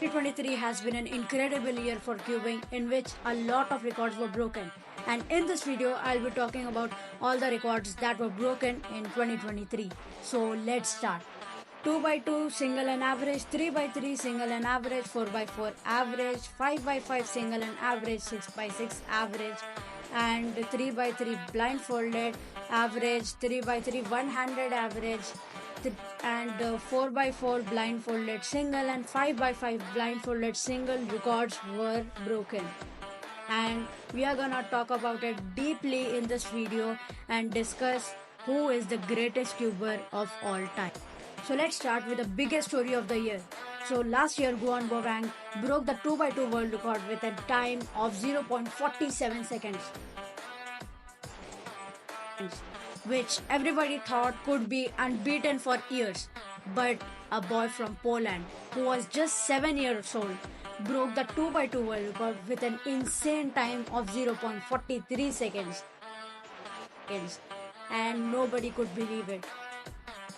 2023 has been an incredible year for cubing in which a lot of records were broken. And in this video, I'll be talking about all the records that were broken in 2023. So let's start. 2x2 single and average, 3x3 single and average, 4x4 average, 5x5 single and average, 6x6 average, and 3x3 blindfolded average, 3x3 one-handed average, and 4x4 blindfolded single and 5x5 blindfolded single records were broken. And we are gonna talk about it deeply in this video and discuss who is the greatest cuber of all time. So let's start with the biggest story of the year. So last year, Guan Bovang broke the 2x2 world record with a time of 0.47 seconds, which everybody thought could be unbeaten for years. But a boy from Poland, who was just 7 years old, broke the 2x2 world record with an insane time of 0.43 seconds. And nobody could believe it.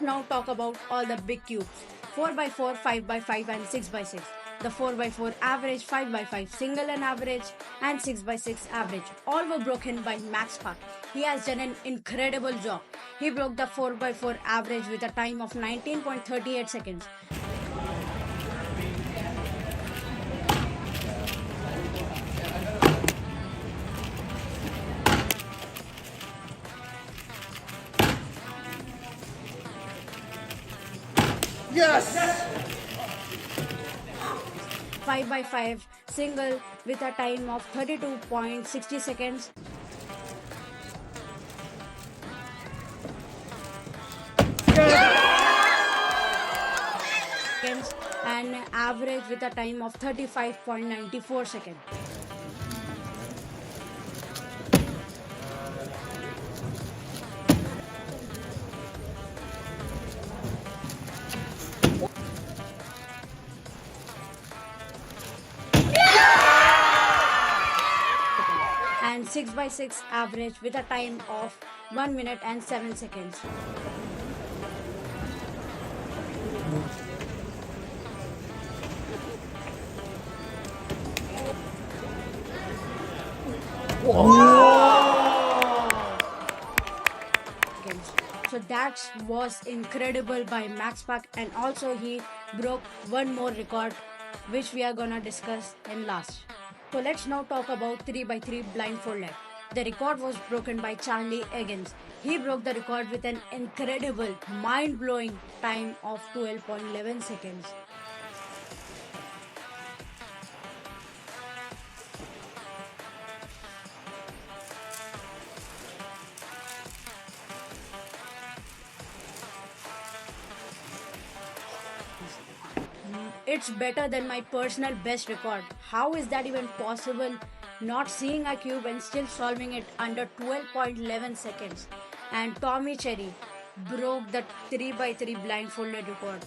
Now talk about all the big cubes. 4x4, 5x5 and 6x6. The 4x4 average, 5x5 single and average, and 6x6 average. All were broken by Max Park. He has done an incredible job. He broke the 4x4 average with a time of 19.38 seconds. Yes! 5x5 single with a time of 32.60 seconds. And average with a time of 35.94 seconds. And 6x6 average with a time of 1 minute and 7 seconds. So that was incredible by Max Park, and also he broke one more record which we are gonna discuss in last. So let's now talk about 3x3 blindfolded. The record was broken by Charlie Higgins. He broke the record with an incredible, mind-blowing time of 12.11 seconds. It's better than my personal best record. How is that even possible? Not seeing a cube and still solving it under 12.11 seconds. And Tommy Cherry broke the 3x3 blindfolded record,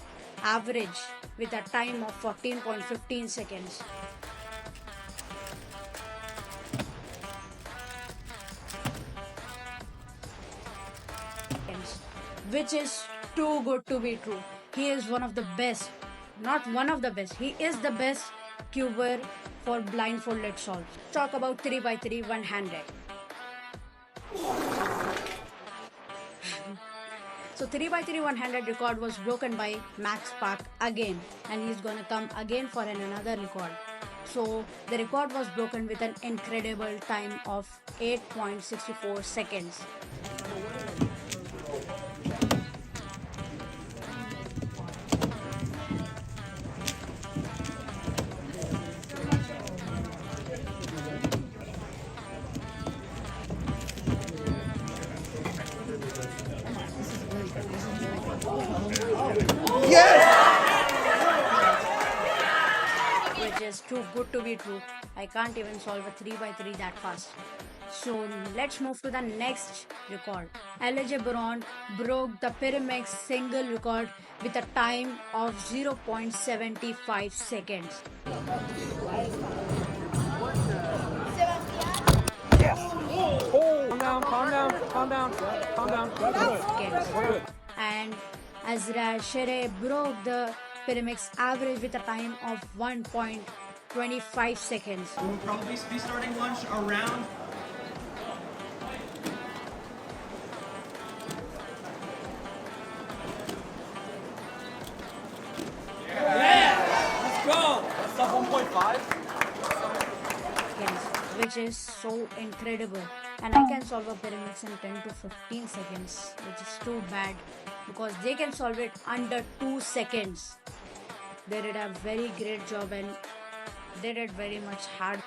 average with a time of 14.15 seconds. Which is too good to be true. He is one of the best. Not one of the best. He is the best cuber for blindfolded solves. Talk about 3x3 one-handed. So 3x3 one-handed record was broken by Max Park again, and he's gonna come again for another record. So the record was broken with an incredible time of 8.64 seconds. Which is too good to be true. I can't even solve a 3x3 that fast. So let's move to the next record. LJ Brown broke the Pyramex single record with a time of 0.75 seconds. Calm down. And Azra Shere broke the pyramids average with a time of 1.25 seconds. We'll probably be starting lunch around. Let's go! That's up 1.5. Seconds, which is so incredible. And I can solve a pyramid in 10 to 15 seconds, which is too bad because they can solve it under 2 seconds. They did a very great job and they did very much hard.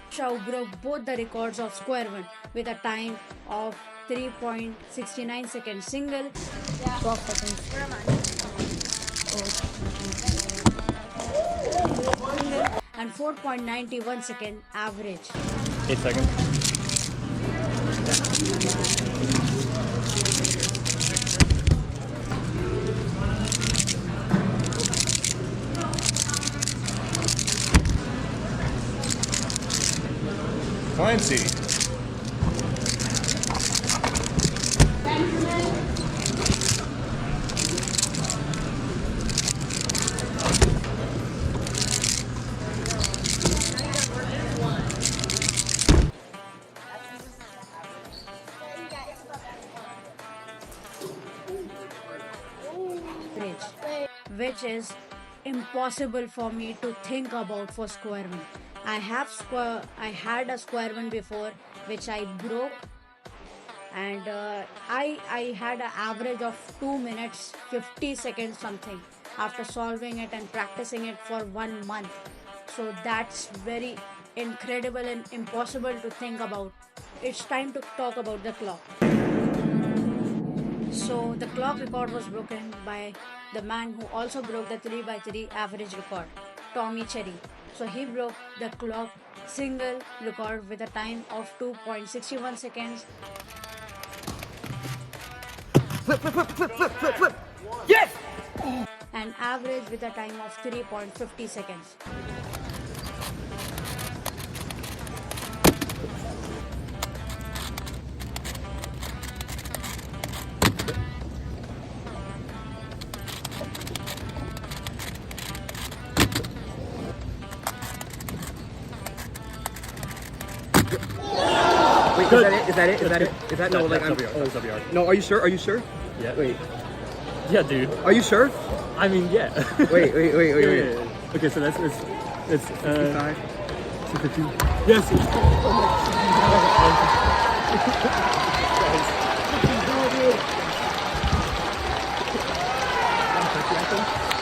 Shaw broke both the records of square one with a time of 3.69 seconds single, 12 seconds. And 4.91 second average. 8 seconds. Clancy. Which is impossible for me to think about for square one. I had a square one before which I broke, and I had an average of 2 minutes 50 seconds something after solving it and practicing it for 1 month. So that's very incredible and impossible to think about. It's time to talk about the clock. So the clock record was broken by the man who also broke the 3x3 average record, Tommy Cherry. So he broke the clock single record with a time of 2.61 seconds. Flip. Yes! And average with a time of 3.50 seconds. Wait, is that it? Is that it? Is that it? Is that no? Like I'm. That's WR. No, are you sure? Are you sure? Yeah. Wait, Yeah, dude. are you sure? I mean, yeah. Wait. Yeah. Okay, so that's it's 55. 52. Yes.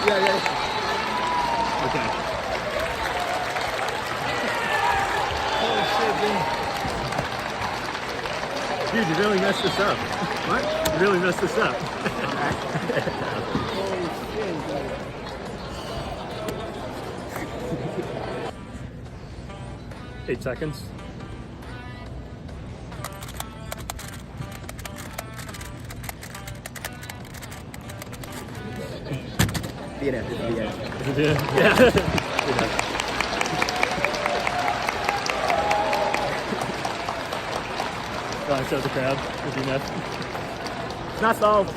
Yeah. Okay. Dude, you really messed this up. What? You really messed this up. 8 seconds. DNF. This is the end. Yeah. Oh, I showed the crowd. The DNF. It's not solved.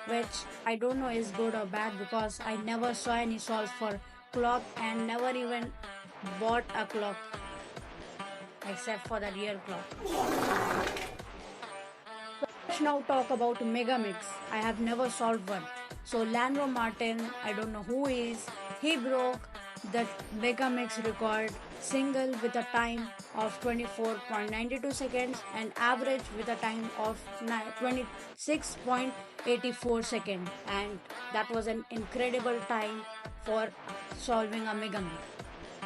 Which I don't know is good or bad because I never saw any solves for clock and never even bought a clock except for the real clock. Let's now talk about Megamix. I have never solved one. So Landro Martin, I don't know who is, he broke the Megamix record single with a time of 24.92 seconds and average with a time of 26.84 seconds, and that was an incredible time for solving a Megamix.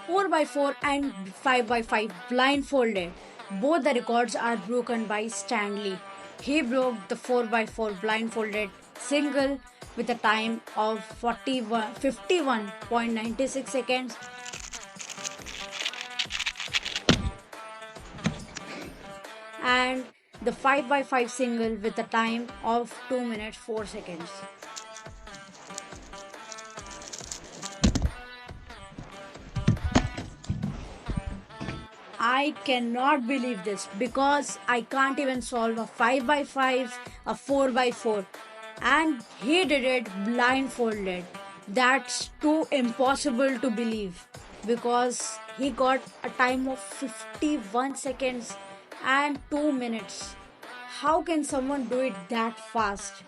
4x4 and 5x5 blindfolded. Both the records are broken by Stanley. He broke the 4x4 blindfolded single with a time of 51.96 seconds and the 5x5 single with a time of 2 minutes 4 seconds. I cannot believe this because I can't even solve a 5x5 a 4x4, and he did it blindfolded. That's too impossible to believe because he got a time of 51 seconds and 2 minutes. How can someone do it that fast?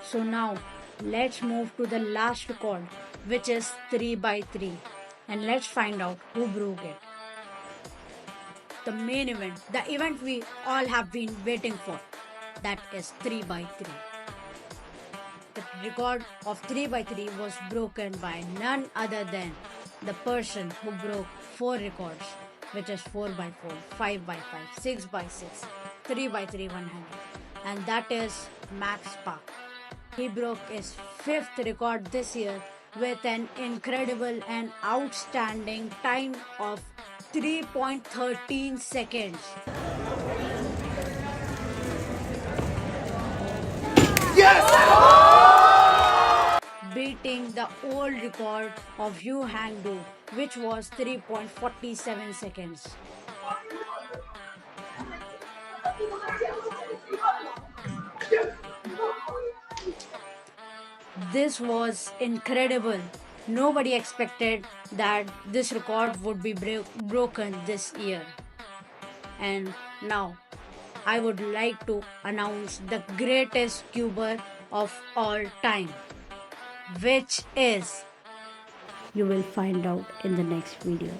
So now let's move to the last record, which is 3x3, and let's find out who broke it. The main event, the event we all have been waiting for, that is 3x3. The record of 3x3 was broken by none other than the person who broke 4 records, which is 4x4, 5x5, 6x6, 3x3 100, and that is Max Park. He broke his 5th record this year with an incredible and outstanding time of 3.13 seconds. Beating the old record of Yu Hangdu, which was 3.47 seconds. This was incredible. Nobody expected that this record would be broken this year. And now, I would like to announce the greatest cuber of all time, which is, you will find out in the next video.